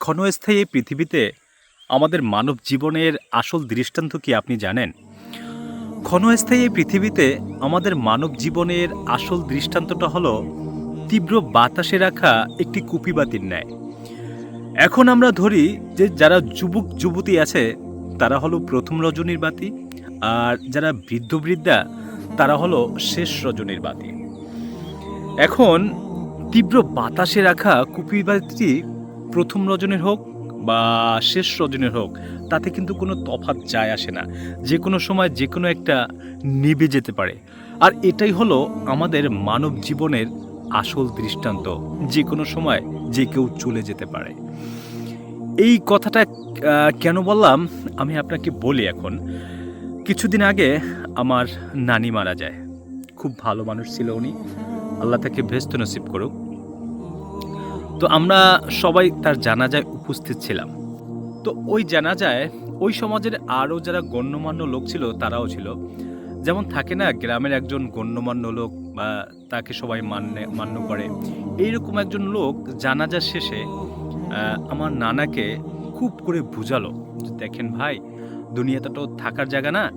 ক্ষণস্থায়ী এই পৃথিবীতে আমাদের মানব জীবনের আসল দৃষ্টান্ত কি আপনি জানেন? ক্ষণস্থায়ী এই পৃথিবীতে আমাদের মানব জীবনের আসল দৃষ্টান্তটা হলো তীব্র বাতাসে রাখা একটি কুপিবাতির ন্যায়। এখন আমরা ধরি যে যারা যুবক-যুবতী আছে তারা হলো প্রথম রজনীর বাতি, আর যারা বৃদ্ধ-বৃদ্ধা তারা হলো শেষ রজনীর বাতি। এখন তীব্র বাতাসে রাখা কুপিবাতিটি প্রথম রজনীর হোক বা শেষ রজনীর হোক, তাতে কিন্তু কোনো তফাৎ যায় আসে না। যে কোনো সময় যে কোনো একটা নিভে যেতে পারে। আর এটাই হলো আমাদের মানব জীবনের আসল দৃষ্টান্ত। যে কোনো সময় যে কেউ চলে যেতে পারে। এই কথাটা কেন বললাম আমি আপনাকে বলি এখন। কিছুদিন আগে আমার নানি মারা যায়। খুব ভালো মানুষ ছিল উনি। আল্লাহ তাকে বেহেশত নসিব করুক। তো আমরা সবাই তার জানাজায় উপস্থিত ছিলাম। তো ওই জানাজায় ওই সমাজের আরও যারা গণ্যমান্য লোক ছিল তারাও ছিল। যেমন থাকে না গ্রামের একজন গণ্যমান্য লোক বা তাকে সবাই মান্য করে। এইরকম একজন লোক জানাজা শেষে আমার নানাকে খুব করে বুঝালো যে, "দেখেন ভাই, দুনিয়াটা তো থাকার জায়গা না।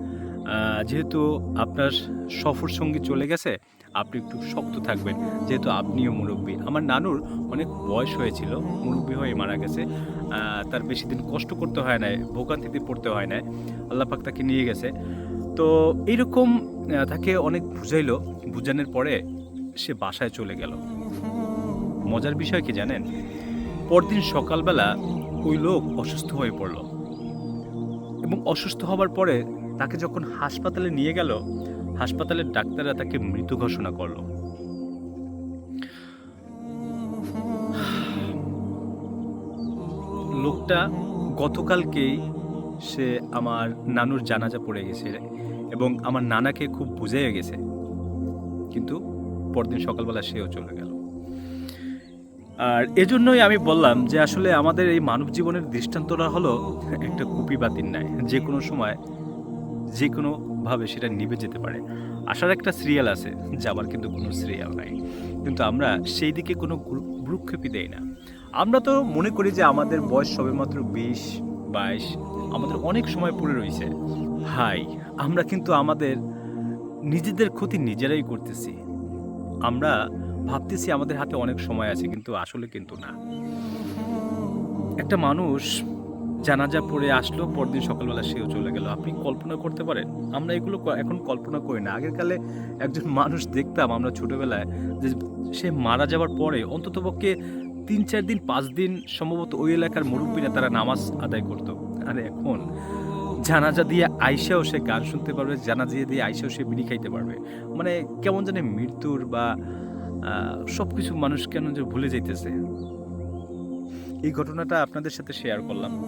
যেহেতু আপনার সফরসঙ্গী চলে গেছে, আপনি একটু শক্ত থাকবেন। যেহেতু আপনিও মুরব্বি।" আমার নানুর অনেক বয়স হয়েছিল, মুরব্বি হয়ে মারা গেছে। তার বেশিদিন কষ্ট করতে হয় নাই, ভোগান্তিতে পড়তে হয় নাই। আল্লাহ পাক তাকে নিয়ে গেছে। তো এইরকম তাকে অনেক বুঝাইলো। বুঝানোর পরে সে বাসায় চলে গেল। মজার বিষয় কি জানেন? পরদিন সকালবেলা ওই লোক অসুস্থ হয়ে পড়ল এবং অসুস্থ হবার পরে তাকে যখন হাসপাতালে নিয়ে গেল, হাসপাতালের ডাক্তাররা তাকে মৃত ঘোষণা করল। লোকটা গতকালকেই সে আমার নানুর জানাজা পড়ে গেছে এবং আমার নানাকে খুব বুঝাইয়া গেছে, কিন্তু পরদিন সকালবেলা সেও চলে গেল। আর এজন্যই আমি বললাম যে আসলে আমাদের এই মানব জীবনের দৃষ্টান্তটা হলো একটা কুপিবাতির ন্যায়। যে কোনো সময় যে কোনোভাবে সেটা নিভে যেতে পারে। আসার একটা সিরিয়াল আছে, যাবার কিন্তু কোনো সিরিয়াল নাই। কিন্তু আমরা সেই দিকে কোনো ভ্রূক্ষেপই দেই না। আমরা তো মনে করি যে আমাদের বয়স সবেমাত্র ২০-২২, আমাদের অনেক সময় পড়ে রইছে। ভাই, আমরা কিন্তু আমাদের নিজেদের ক্ষতি নিজেরাই করতেছি। আমরা ভাবতেছি আমাদের হাতে অনেক সময় আছে, কিন্তু আসলে কিন্তু না। একটা মানুষ জানাজা পড়ে আসলো, পরদিন সকালবেলা সেও চলে গেল। আপনি কল্পনা করতে পারেন? আমরা এগুলো এখন কল্পনা করি না। আগের কালে একজন মানুষ দেখতাম আমরা ছোটবেলায় যে সে মারা যাওয়ার পরে অন্ততপক্ষে ৩-৪ দিন ৫ দিন সম্ভবত ওই এলাকার মুরুব্বিরা তারা নামাজ আদায় করত। আর এখন জানাজা দিয়ে আইসাও সে গান শুনতে পারবে, জানাজা দিয়ে আইসাও সে বিড়ি খাইতে পারবে। মানে কেমন জানি মৃত্যুর বা সবকিছু মানুষ কেন যে ভুলে যাইতেছে। এই ঘটনাটা আপনাদের সাথে শেয়ার করলাম।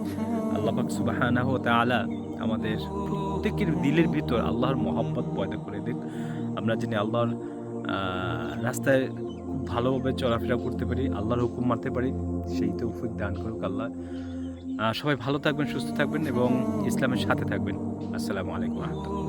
আল্লাহ পাক সুবহানাহু ওয়া তাআলা আমাদের প্রত্যেকের দিলের ভিতর আল্লাহর মহব্বত পয়দা করে দিক। আমরা যেন আল্লাহর রাস্তায় খুব ভালোভাবে চলাফেরা করতে পারি, আল্লাহর হুকুম মানতে পারি, সেই তৌফিক দান করুক আল্লাহ। সবাই ভালো থাকবেন, সুস্থ থাকবেন এবং ইসলামের সাথে থাকবেন। আসসালামু আলাইকুম ওয়া রাহমাতুল্লাহ।